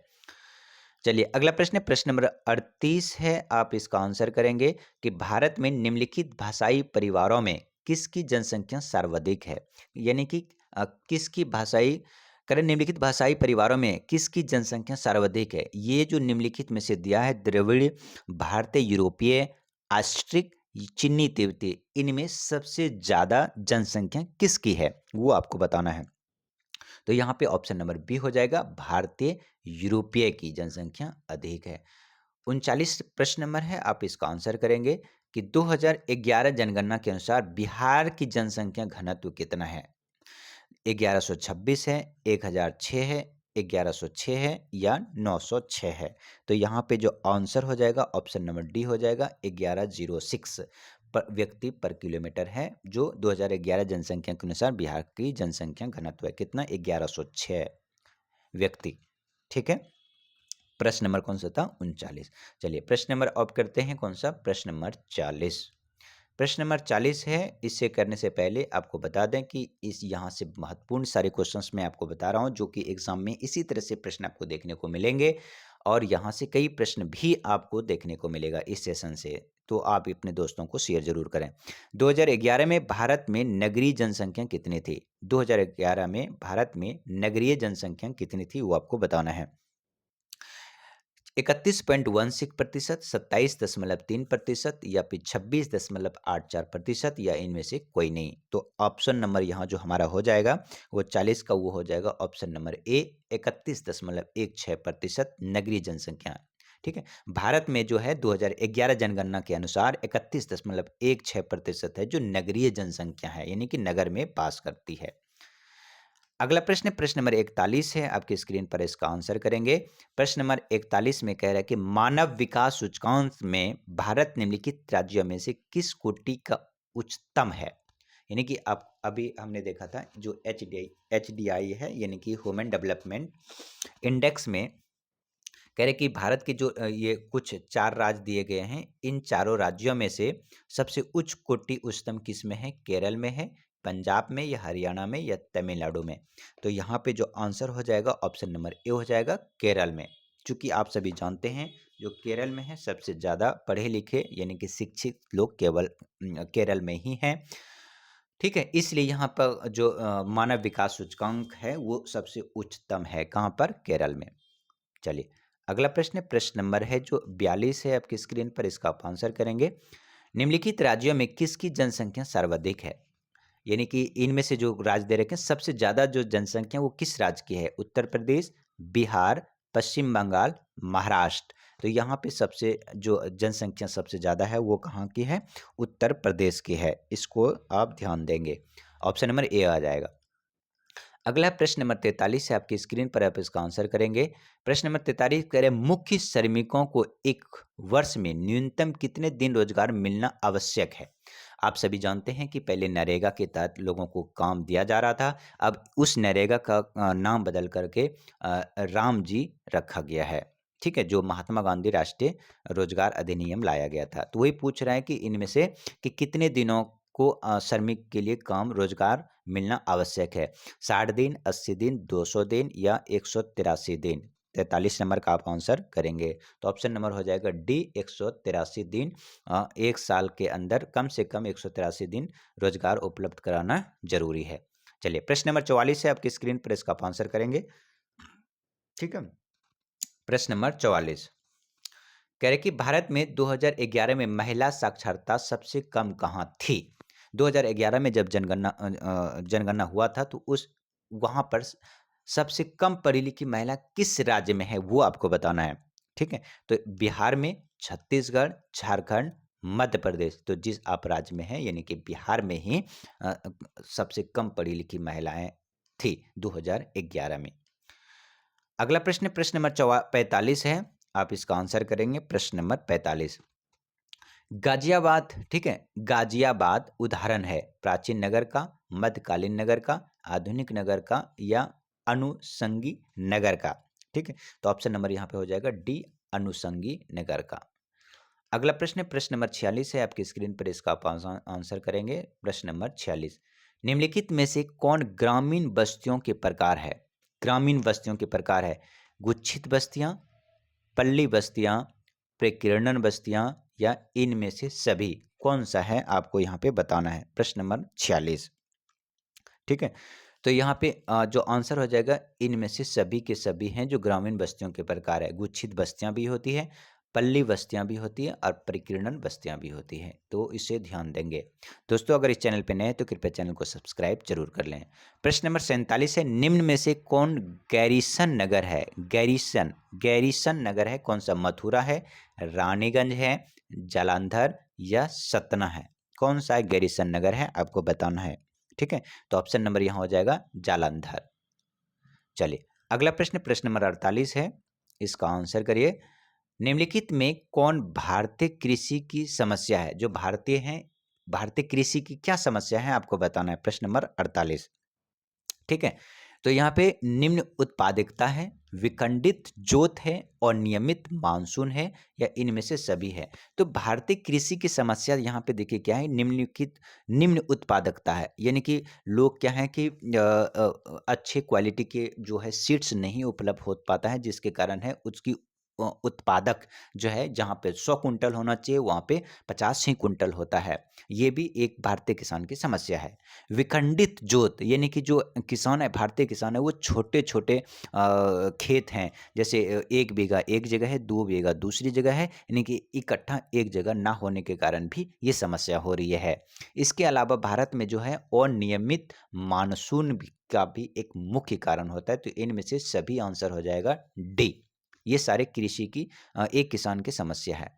चलिए, अगला प्रश्न है, प्रश्न नंबर 38 है, आप इसका आंसर करेंगे कि भारत में निम्नलिखित भाषाई परिवारों में किसकी जनसंख्या सर्वाधिक है? यानी कि किसकी भाषाई करें, निम्नलिखित भाषाई परिवारों में किसकी जनसंख्या सर्वाधिक है? ये जो निम्नलिखित में से दिया है, द्रविड़, भारतीय, यूरोपीय, आस्ट्रिक, चीनी, तिब्बती, इनमें सबसे ज्यादा जनसंख्या किसकी है, वो आपको बताना है। तो यहाँ पे ऑप्शन नंबर बी हो जाएगा, भारतीय यूरोपीय की जनसंख्या अधिक है। 39 प्रश्न नंबर है, आप इसका आंसर करेंगे कि 2011 जनगणना के अनुसार बिहार की जनसंख्या घनत्व कितना है? 1126 है, 1006 है, 1106 है, या 906 है? तो यहाँ पे जो आंसर हो जाएगा, ऑप्शन नंबर डी हो जाएगा, 1106 व्यक्ति पर किलोमीटर है, जो 2011 जनसंख्या के अनुसार बिहार की जनसंख्या घनत्व है। कितना? 1106 व्यक्ति, ठीक है। प्रश्न नंबर कौन सा था? 39। चलिए, प्रश्न नंबर अब करते हैं कौन सा? प्रश्न नंबर 40। प्रश्न नंबर 40 है, इसे करने से पहले आपको बता दें कि इस यहाँ से महत्वपूर्ण सारे क्वेश्चंस मैं आपको बता रहा हूँ, जो कि एग्जाम में इसी तरह से प्रश्न आपको देखने को मिलेंगे, और यहाँ से कई प्रश्न भी आपको देखने को मिलेगा इस सेशन से। तो आप अपने दोस्तों को शेयर जरूर करें। 2011 में भारत में नगरीय जनसंख्या कितनी थी? 2011 में भारत में नगरीय जनसंख्या कितनी थी, वो आपको बताना है। 31.16%, 27.3% या फिर 26.84% या इनमें से कोई नहीं। तो ऑप्शन नंबर यहाँ जो हमारा हो जाएगा वो 40 का वो हो जाएगा ऑप्शन नंबर ए, 31.16% नगरीय जनसंख्या। ठीक है, भारत में जो है 2011 जनगणना के अनुसार 31.16% है जो नगरीय जनसंख्या है, यानी कि नगर में पास करती है। अगला प्रश्न प्रश्न नंबर 41 है, आपकी स्क्रीन पर इसका आंसर करेंगे। प्रश्न नंबर 41 में कह रहा है कि मानव विकास सूचकांक में भारत निम्नलिखित राज्यों में से किस कोटि का उच्चतम है? यानी कि आप अभी हमने देखा था जो HDI है, यानी कि ह्यूमन डेवलपमेंट इंडेक्स में कह रहे कि भारत के जो ये कुछ 4 राज्य दिए गए हैं, इन चारों राज्यों में से सबसे उच्च कोटि उच्चतम किस में है? केरल में है, पंजाब में या हरियाणा में या तमिलनाडु में? तो यहाँ पे जो आंसर हो जाएगा ऑप्शन नंबर ए हो जाएगा, केरल में। चूंकि आप सभी जानते हैं जो केरल में है सबसे ज़्यादा पढ़े लिखे यानी कि शिक्षित लोग केवल केरल में ही हैं। ठीक है, इसलिए यहाँ पर जो मानव विकास सूचकांक है वो सबसे उच्चतम है, कहाँ पर? केरल में। चलिए अगला प्रश्न प्रश्न नंबर है जो 42 है आपकी स्क्रीन पर, इसका आप आंसर करेंगे। निम्नलिखित राज्यों में किसकी जनसंख्या सर्वाधिक है? यानी कि इनमें से जो राज्य दे रखे हैं सबसे ज्यादा जो जनसंख्या वो किस राज्य की है? उत्तर प्रदेश, बिहार, पश्चिम बंगाल, महाराष्ट्र। तो यहाँ पे सबसे जो जनसंख्या सबसे ज्यादा है वो कहाँ की है? उत्तर प्रदेश की है। इसको आप ध्यान देंगे, ऑप्शन नंबर ए आ जाएगा। अगला प्रश्न नंबर 43 है आपकी स्क्रीन पर, आप इसका आंसर करेंगे। प्रश्न नंबर 43 कह रहे मुख्य श्रमिकों को एक वर्ष में न्यूनतम कितने दिन रोजगार मिलना आवश्यक है? आप सभी जानते हैं कि पहले नरेगा के तहत लोगों को काम दिया जा रहा था, अब उस नरेगा का नाम बदल करके राम जी रखा गया है। ठीक है, जो महात्मा गांधी राष्ट्रीय रोजगार अधिनियम लाया गया था। तो वही पूछ रहा है कि इनमें से कि कितने दिनों को श्रमिक के लिए काम रोजगार मिलना आवश्यक है? 60 दिन, 80 दिन, 200 दिन या 183 दिन? 43 नंबर का आप आंसर करेंगे। तो ऑप्शन नंबर हो जाएगा डी, 183 दिन। एक साल के अंदर कम से कम 183 दिन रोजगार उपलब्ध कराना जरूरी है। चलिए प्रश्न नंबर 44 है आपकी स्क्रीन पर, इसका आप आंसर करेंगे। ठीक है, प्रश्न नंबर 44 कह रहे कि भारत में 2011 में महिला साक्षरता सबसे कम कहाँ थी? 2011 में जब जनगणना हुआ था तो उस वहां पर सबसे कम पढ़ी लिखी महिला किस राज्य में है वो आपको बताना है। ठीक है, तो बिहार में, छत्तीसगढ़, झारखंड, मध्य प्रदेश। तो जिस आप राज्य में है यानी कि बिहार में ही सबसे कम पढ़ी लिखी महिलाएं थी 2011 में। अगला प्रश्न प्रश्न नंबर 45 है, आप इसका आंसर करेंगे। प्रश्न नंबर 45 गाजियाबाद। ठीक है, गाजियाबाद उदाहरण है प्राचीन नगर का, मध्यकालीन नगर का, आधुनिक नगर का या अनुषंगी नगर का? ठीक है, तो ऑप्शन नंबर यहाँ पे हो जाएगा डी, अनुषंगी नगर का। अगला प्रश्न प्रश्न नंबर 46 है आपकी स्क्रीन पर, इसका आप आंसर करेंगे। प्रश्न नंबर 46 निम्नलिखित में से कौन ग्रामीण बस्तियों के प्रकार है? ग्रामीण बस्तियों के प्रकार है गुच्छित बस्तियां, पल्ली बस्तियां, प्रकीर्णन बस्तियां या इनमें से सभी? कौन सा है आपको यहाँ पे बताना है। प्रश्न नंबर 46। ठीक है, तो यहाँ पे जो आंसर हो जाएगा इनमें से सभी के सभी हैं जो ग्रामीण बस्तियों के प्रकार है। गुच्छित बस्तियां भी होती है, पल्ली बस्तियां भी होती है और परिकीर्णन बस्तियां भी होती हैं, तो इसे ध्यान देंगे। दोस्तों अगर इस चैनल पे नए हैं तो कृपया चैनल को सब्सक्राइब जरूर कर लें। प्रश्न नंबर 47 है निम्न में से कौन गैरीसन नगर है? गैरीसन, गैरीसन नगर है कौन सा? मथुरा है, रानीगंज है, जालंधर या सतना है? कौन सा गैरीसन नगर है आपको बताना है। ठीक है, तो ऑप्शन नंबर यहाँ हो जाएगा जालंधर। चलिए अगला प्रश्न प्रश्न नंबर 48 है, इसका आंसर करिए। निम्नलिखित में कौन भारतीय कृषि की समस्या है? जो भारतीय हैं, भारतीय कृषि की क्या समस्या है आपको बताना है। प्रश्न नंबर 48। ठीक है, तो यहाँ पे निम्न उत्पादकता है, विखंडित जोत है और नियमित मानसून है या इनमें से सभी है? तो भारतीय कृषि की समस्या यहाँ पे देखिए क्या है, निम्नलिखित निम्न उत्पादकता है। यानी कि लोग क्या है कि अच्छे क्वालिटी के जो है सीड्स नहीं उपलब्ध हो पाता है, जिसके कारण है उसकी उत्पादक जो है, जहाँ पे 100 कुंटल होना चाहिए वहाँ पे 50 ही कुंटल होता है। ये भी एक भारतीय किसान की समस्या है। विखंडित जोत यानी कि जो किसान है, भारतीय किसान है, वो छोटे-छोटे खेत हैं, जैसे 1 बीघा एक जगह है, 2 बीघा दूसरी जगह है, यानी कि इकट्ठा एक जगह ना होने के कारण भी ये समस्या हो रही है। इसके अलावा भारत में जो है अनियमित मानसून का भी एक मुख्य कारण होता है, तो इनमें से सभी आंसर हो जाएगा डी। ये सारे कृषि की एक किसान की समस्या है।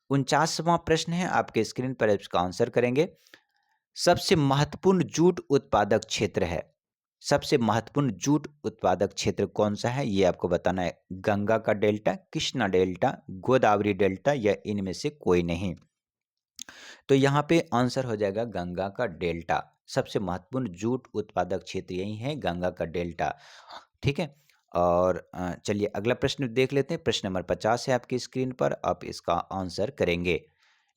49वां प्रश्न है, आपके स्क्रीन पर इसका आंसर करेंगे। सबसे महत्वपूर्ण जूट उत्पादक क्षेत्र है। सबसे महत्वपूर्ण जूट उत्पादक क्षेत्र कौन सा है, ये आपको बताना है। गंगा का delta, Krishna delta, Godavari delta या इनमें से कोई नहीं। तो यहाँ पे आंसर हो जाएगा गंगा का डेल्टा। सबसे महत्वपूर्ण जूट उत्पादक क्षेत्र यही है, गंगा का डेल्टा। ठीक है। और चलिए अगला प्रश्न देख लेते हैं। प्रश्न नंबर 50 है आपकी स्क्रीन पर, आप इसका आंसर करेंगे।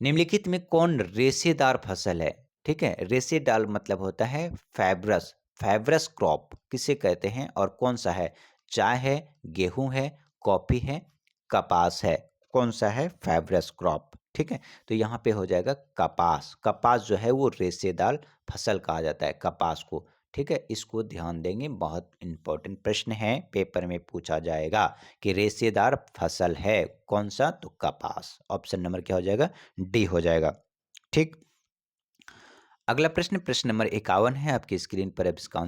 निम्नलिखित में कौन रेशेदार फसल है? ठीक है, रेशेदार मतलब होता है फाइब्रस। फाइब्रस क्रॉप किसे कहते हैं और कौन सा है? चाय है, गेहूं है, कॉफी है, कपास है। कौन सा है फाइब्रस क्रॉप? ठीक है, तो यहाँ पे हो जाएगा कपास। कपास जो है वो रेशेदार फसल कहा जाता है कपास को। ठीक है, इसको ध्यान देंगे, बहुत इंपॉर्टेंट प्रश्न है, पेपर में पूछा जाएगा कि रेशेदार फसल है कौन सा, तो कपास। ऑप्शन नंबर क्या हो जाएगा? डी हो जाएगा। ठीक। अगला प्रश्न, प्रश्न नंबर 51 है आपकी स्क्रीन पर, अब इसका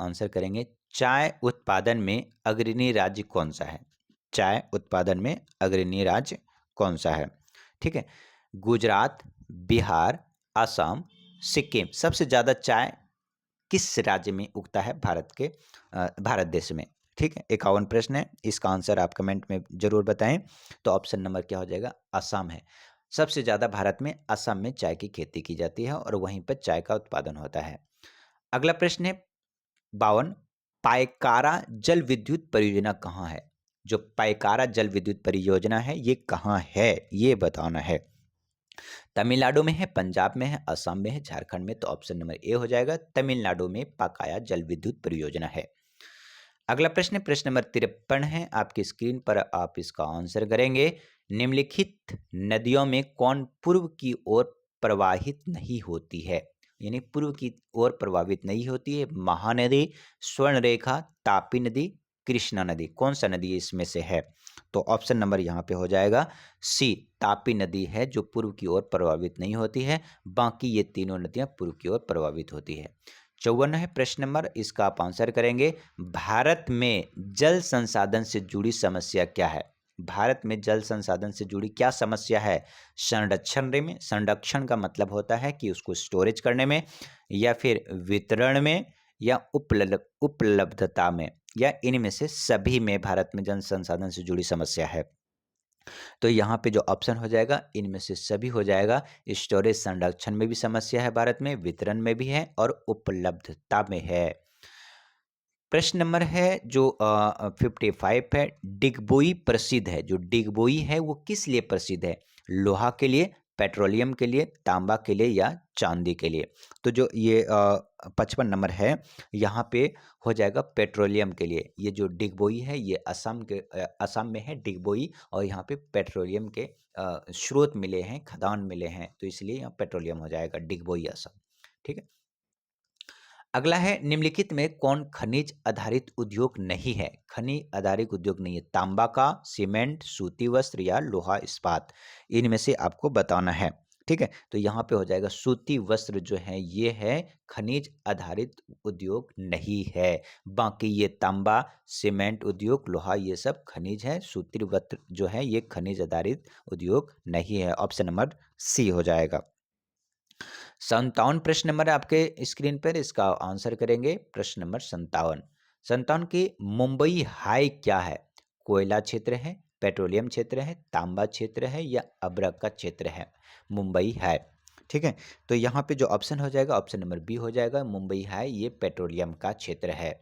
आंसर करेंगे। चाय उत्पादन में अग्रणी राज्य कौन सा है? चाय उत्पादन में अग्रणी राज्य कौन सा है? ठीक है, गुजरात, बिहार, असम, सिक्किम। सबसे ज़्यादा चाय किस राज्य में उगता है भारत देश में? ठीक है, 51 प्रश्न है, इसका आंसर आप कमेंट में जरूर बताएं। तो ऑप्शन नंबर क्या हो जाएगा? असम है। सबसे ज़्यादा भारत में असम में चाय की खेती की जाती है और वहीं पर चाय का उत्पादन होता है। अगला प्रश्न है 52, पायकारा जल विद्युत परियोजना कहाँ है? जो पायकारा जल विद्युत परियोजना है ये कहाँ है, ये बताना है। तमिलनाडु में है, पंजाब में है, असम में है, झारखंड में। तो ऑप्शन नंबर ए हो जाएगा, तमिलनाडु में पाकाया जल विद्युत परियोजना है। अगला प्रश्न, प्रश्न नंबर 53 है आपकी स्क्रीन पर, आप इसका आंसर करेंगे। निम्नलिखित नदियों में कौन पूर्व की ओर प्रवाहित नहीं होती है? यानी पूर्व की ओर प्रभावित नहीं होती है। महानदी, स्वर्णरेखा, तापी नदी, कृष्णा नदी। कौन सा नदी इसमें से है? तो ऑप्शन नंबर यहाँ पे हो जाएगा सी, तापी नदी है जो पूर्व की ओर प्रभावित नहीं होती है। बाकी ये तीनों नदियाँ पूर्व की ओर प्रभावित होती है। 54 है प्रश्न नंबर, इसका आप आंसर करेंगे। भारत में जल संसाधन से जुड़ी समस्या क्या है? भारत में जल संसाधन से जुड़ी क्या समस्या है? संरक्षण में, संरक्षण का मतलब होता है कि उसको स्टोरेज करने में, या फिर वितरण में, या उपलब्धता में, या इनमें से सभी में भारत में जल संसाधन से जुड़ी समस्या है। तो यहाँ पे जो ऑप्शन हो जाएगा इनमें से सभी हो जाएगा। स्टोरेज संरक्षण में भी समस्या है भारत में, वितरण में भी है और उपलब्धता में है। प्रश्न नंबर है जो 55 है, डिगबोई प्रसिद्ध है। जो डिगबोई है वो किस लिए प्रसिद्ध है? लोहा के लिए, पेट्रोलियम के लिए, तांबा के लिए, या चांदी के लिए? तो जो ये 55 नंबर है यहाँ पे हो जाएगा पेट्रोलियम के लिए। ये जो डिगबोई है ये असम में है डिगबोई, और यहाँ पे पेट्रोलियम के स्रोत मिले हैं, खदान मिले हैं, तो इसलिए यहाँ पेट्रोलियम हो जाएगा, डिगबोई असम। ठीक है। अगला है, निम्नलिखित में कौन खनिज आधारित उद्योग नहीं है? खनिज आधारित उद्योग नहीं है। तांबा का, सीमेंट, सूती वस्त्र, या लोहा इस्पात। इनमें से आपको बताना है। ठीक है, तो यहाँ पे हो जाएगा सूती वस्त्र जो है ये है खनिज आधारित उद्योग नहीं है। बाकी ये तांबा, सीमेंट उद्योग, लोहा, ये सब खनिज है। सूती वस्त्र जो है ये खनिज आधारित उद्योग नहीं है। ऑप्शन नंबर सी हो जाएगा। 57 प्रश्न नंबर आपके स्क्रीन पर, इसका आंसर करेंगे। प्रश्न नंबर 57, 57 की मुंबई हाई क्या है? कोयला क्षेत्र है, पेट्रोलियम क्षेत्र है, तांबा क्षेत्र है, या अब्रक का क्षेत्र है? मुंबई हाई। ठीक है, तो यहाँ पे जो ऑप्शन हो जाएगा ऑप्शन नंबर बी हो जाएगा। मुंबई हाई ये पेट्रोलियम का क्षेत्र है।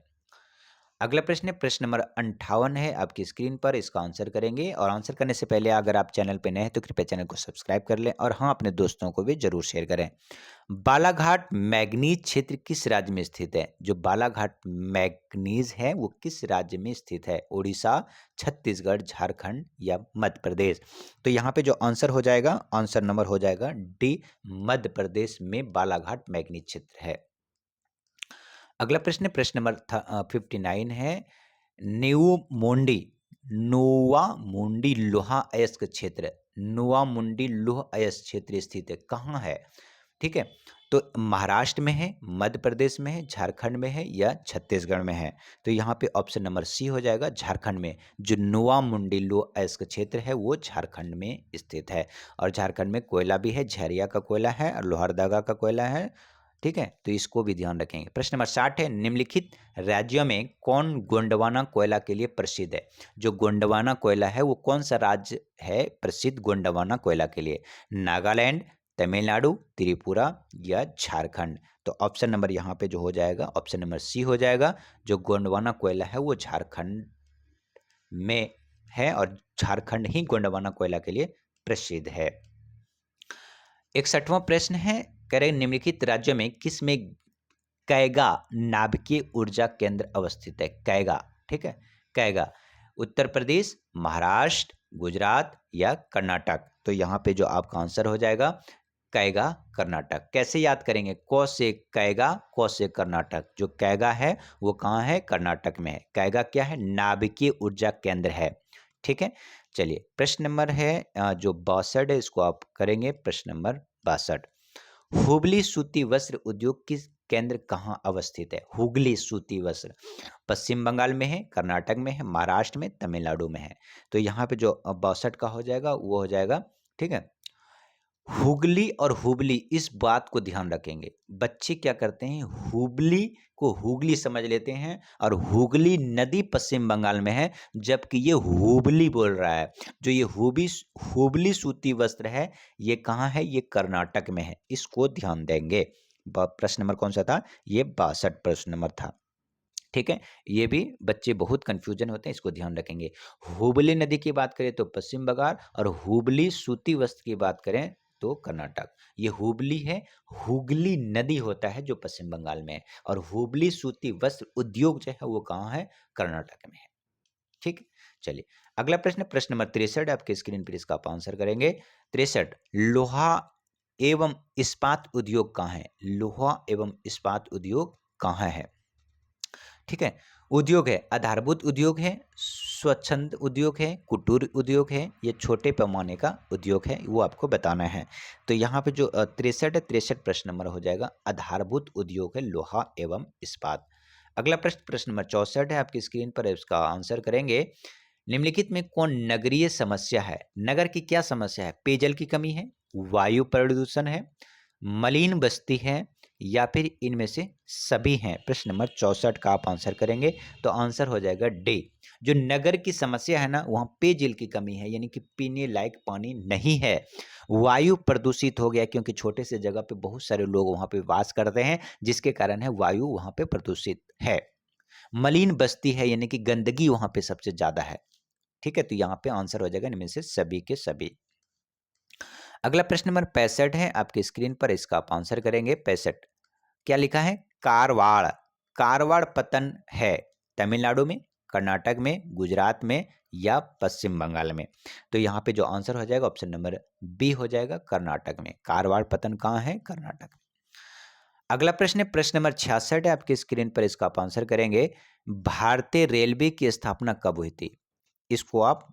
अगला प्रश्न है, प्रश्न नंबर 58 है आपकी स्क्रीन पर, इसका आंसर करेंगे। और आंसर करने से पहले अगर आप चैनल पे नए हैं तो कृपया चैनल को सब्सक्राइब कर लें और हाँ, अपने दोस्तों को भी जरूर शेयर करें। बालाघाट मैग्नीज क्षेत्र किस राज्य में स्थित है? जो बालाघाट मैग्नीज है वो किस राज्य में स्थित है? उड़ीसा, छत्तीसगढ़, झारखंड या मध्य प्रदेश? तो यहाँ पे जो आंसर हो जाएगा, आंसर नंबर हो जाएगा डी, मध्य प्रदेश में बालाघाट मैग्नीज क्षेत्र है। अगला प्रश्न, प्रश्न नंबर 59 है, न्यू मुंडी नोवा मुंडी लोहा अयस्क क्षेत्र, नोवा मुंडी लोह अयस्क क्षेत्र स्थित है, कहाँ है? ठीक है, तो महाराष्ट्र में है, मध्य प्रदेश में है, झारखंड में है या छत्तीसगढ़ में है? तो यहाँ पे ऑप्शन नंबर सी हो जाएगा, झारखंड में। जो नोवा मुंडी लोह अयस्क क्षेत्र है वो झारखंड में स्थित है। और झारखंड में कोयला भी है, झरिया का कोयला है और लोहरदगा का कोयला है। ठीक है, तो इसको भी ध्यान रखेंगे। प्रश्न नंबर 60 है, निम्नलिखित राज्यों में कौन गोंडवाना कोयला के लिए प्रसिद्ध है? जो गोंडवाना कोयला है वो कौन सा राज्य है प्रसिद्ध गोंडवाना कोयला के लिए? नागालैंड, तमिलनाडु, त्रिपुरा या झारखंड? तो ऑप्शन नंबर यहाँ पे जो हो जाएगा, ऑप्शन नंबर सी हो जाएगा। जो गोंडवाना कोयला है वो झारखंड में है और झारखंड ही गोंडवाना कोयला के लिए प्रसिद्ध है। 61वां प्रश्न है, कह रहे निम्नलिखित राज्यों में किस में कैगा नाभिकीय ऊर्जा केंद्र अवस्थित है? कैगा, ठीक है, कैगा। उत्तर प्रदेश, महाराष्ट्र, गुजरात या कर्नाटक? तो यहाँ पे जो आपका आंसर हो जाएगा कैगा, कर्नाटक। कैसे याद करेंगे? क से कैगा, क से कर्नाटक। जो कैगा है वो कहाँ है? कर्नाटक में है। कैगा क्या है? नाभिकीय ऊर्जा केंद्र है। ठीक है, चलिए प्रश्न नंबर है जो 62 है, इसको आप करेंगे। प्रश्न नंबर 62, हुबली सूती वस्त्र उद्योग किस केंद्र कहाँ अवस्थित है? हुगली सूती वस्त्र पश्चिम बंगाल में है, कर्नाटक में है, महाराष्ट्र में, तमिलनाडु में है? तो यहाँ पे जो 62 का हो जाएगा वो हो जाएगा, ठीक है, हुगली और हुबली। इस बात को ध्यान रखेंगे, बच्चे क्या करते हैं, हुबली को हुगली समझ लेते हैं और हुगली नदी पश्चिम बंगाल में है, जबकि ये हुबली बोल रहा है। जो ये हुबली सूती वस्त्र है ये कहाँ है? ये कर्नाटक में है। इसको ध्यान देंगे। प्रश्न नंबर कौन सा था? ये 62 प्रश्न नंबर था। ठीक है, ये भी बच्चे बहुत कंफ्यूजन होते हैं, इसको ध्यान रखेंगे। हुबली नदी की बात करें तो पश्चिम बंगाल, और हुबली सूती वस्त्र की बात करें तो कर्नाटक। ये हुबली है, हुगली नदी होता है जो पश्चिम बंगाल में है, और हुबली सूती वस्त्र उद्योग जो है वो कहाँ है? कर्नाटक में है। ठीक, चलिए अगला प्रश्न, प्रश्न नंबर 63 आपके स्क्रीन पर, इसका आप आंसर करेंगे। 63, लोहा एवं इस्पात उद्योग कहाँ है? लोहा एवं इस्पात उद्योग कहाँ है? ठीक है, उद्योग है, आधारभूत उद्योग है, स्वच्छंद उद्योग है, कुटीर उद्योग है, ये छोटे पैमाने का उद्योग है, वो आपको बताना है। तो यहाँ पे जो 63 है, 63 प्रश्न नंबर हो जाएगा, आधारभूत उद्योग है लोहा एवं इस्पात। अगला प्रश्न, प्रश्न नंबर 64 है आपकी स्क्रीन पर, इसका आंसर करेंगे। निम्नलिखित में कौन नगरीय समस्या है? नगर की क्या समस्या है? पेयजल की कमी है, वायु प्रदूषण है, मलिन बस्ती है, या फिर इनमें से सभी हैं? प्रश्न नंबर 64 का आप आंसर करेंगे तो आंसर हो जाएगा डी। जो नगर की समस्या है ना, वहाँ पेयजल की कमी है, यानी कि पीने लायक पानी नहीं है। वायु प्रदूषित हो गया क्योंकि छोटे से जगह पे बहुत सारे लोग वहाँ पे वास करते हैं, जिसके कारण है वायु वहाँ पे प्रदूषित है। मलिन बस्ती है, यानी कि गंदगी वहाँ पे सबसे ज्यादा है। ठीक है, तो यहाँ पे आंसर हो जाएगा इनमें से सभी के सभी। अगला प्रश्न नंबर 65 है आपकी स्क्रीन पर, इसका आप आंसर करेंगे। 65 क्या लिखा है? कारवाड़। कारवाड़ पतन है तमिलनाडु में, कर्नाटक में, गुजरात में या पश्चिम बंगाल में? तो यहाँ पे जो आंसर हो जाएगा ऑप्शन नंबर बी हो जाएगा, कर्नाटक में। कारवाड़ पतन कहाँ है? कर्नाटक में। अगला प्रश्न है, प्रश्न नंबर 66 है आपकी स्क्रीन पर, इसका आप आंसर करेंगे। भारतीय रेलवे की स्थापना कब हुई थी? इसको आप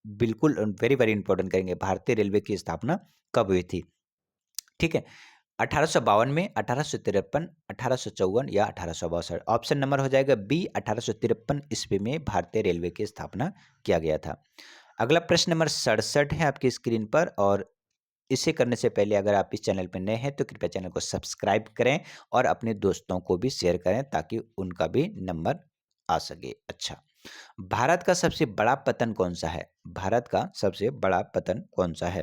बिल्कुल वेरी वेरी इंपॉर्टेंट करेंगे। भारतीय रेलवे की स्थापना कब हुई थी? ठीक है, 1852 में, 1853, 1854 या 1862? ऑप्शन नंबर हो जाएगा बी, 1853 ईस्वी में भारतीय रेलवे की स्थापना किया गया था। अगला प्रश्न नंबर 67 है आपकी स्क्रीन पर, और इसे करने से पहले अगर आप इस चैनल पर नए हैं तो कृपया चैनल को सब्सक्राइब करें और अपने दोस्तों को भी शेयर करें ताकि उनका भी नंबर आ सके। अच्छा, भारत का सबसे बड़ा पतन कौन सा है? भारत का सबसे बड़ा पतन कौन सा है?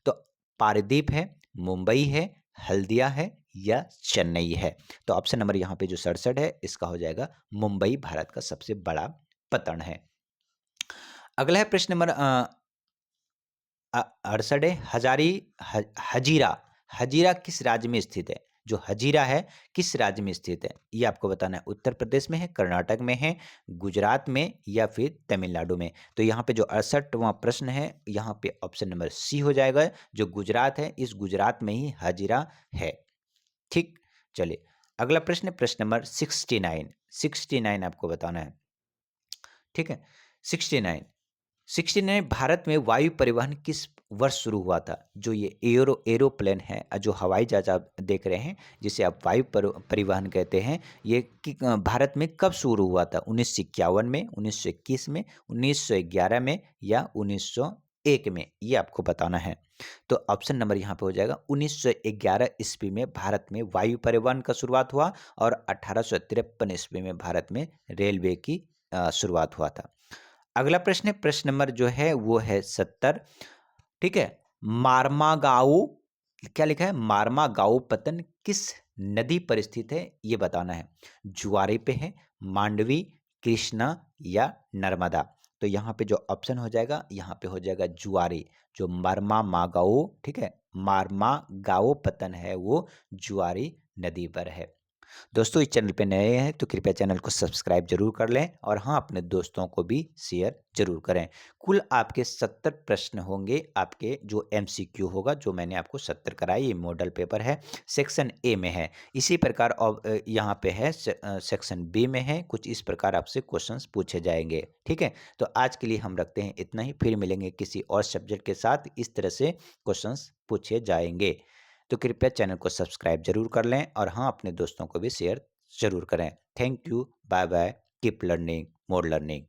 तो पारदीप है, मुंबई है, हल्दिया है या चेन्नई है? तो ऑप्शन नंबर यहाँ पे जो 67 है इसका हो जाएगा मुंबई भारत का सबसे बड़ा पत्तन है। अगला है प्रश्न नंबर 68 है हजीरा। हजीरा किस राज्य में स्थित है? जो हजीरा है किस राज्य में स्थित है? ये आपको बताना है। उत्तर प्रदेश में है, कर्नाटक में है, गुजरात में या फिर तमिलनाडु में? तो यहाँ पे जो 68वां प्रश्न है यहाँ पे ऑप्शन नंबर सी हो जाएगा। जो गुजरात है इस गुजरात में ही हजीरा है। ठीक, चलिए अगला प्रश्न है प्रश्न नंबर 69। 69 आपको बताना है। ठीक है, 69 69 भारत में वायु परिवहन किस वर्ष शुरू हुआ था? जो ये एरोप्लेन है, जो हवाई जहाज आप देख रहे हैं जिसे आप वायु परिवहन कहते हैं, ये भारत में कब शुरू हुआ था? 1951 में, 1921 में, 1911 में या 1901 में? ये आपको बताना है। तो ऑप्शन नंबर यहाँ पे हो जाएगा 1911 ईस्वी में भारत में वायु परिवहन का शुरुआत हुआ और 1853 ईस्वी में भारत में रेलवे की शुरुआत हुआ था। अगला प्रश्न है प्रश्न नंबर जो है वो है 70। ठीक है, मारमागाओ, क्या लिखा है? मारमागाओ पत्तन किस नदी पर स्थित है ये बताना है। जुआरी पे है, मांडवी, कृष्णा या नर्मदा? तो यहाँ पे जो ऑप्शन हो जाएगा यहाँ पे हो जाएगा जुआरी। जो मारमा मागाओ, ठीक है, मारमा गाओ पत्तन है वो जुआरी नदी पर है। दोस्तों इस चैनल पे नए हैं तो कृपया चैनल को सब्सक्राइब जरूर कर लें और हाँ अपने दोस्तों को भी शेयर जरूर करें। कुल आपके 70 प्रश्न होंगे। आपके जो एमसीक्यू होगा जो मैंने आपको 70 कराई, ये मॉडल पेपर है, सेक्शन ए में है। इसी प्रकार यहाँ पे है सेक्शन बी में है। कुछ इस प्रकार आपसे क्वेश्चंस पूछे जाएंगे। ठीक है, तो आज के लिए हम रखते हैं इतना ही। फिर मिलेंगे किसी और सब्जेक्ट के साथ, इस तरह से क्वेश्चंस पूछे जाएंगे। तो कृपया चैनल को सब्सक्राइब जरूर कर लें और हाँ अपने दोस्तों को भी शेयर जरूर करें। Thank you, bye bye, keep learning, more learning.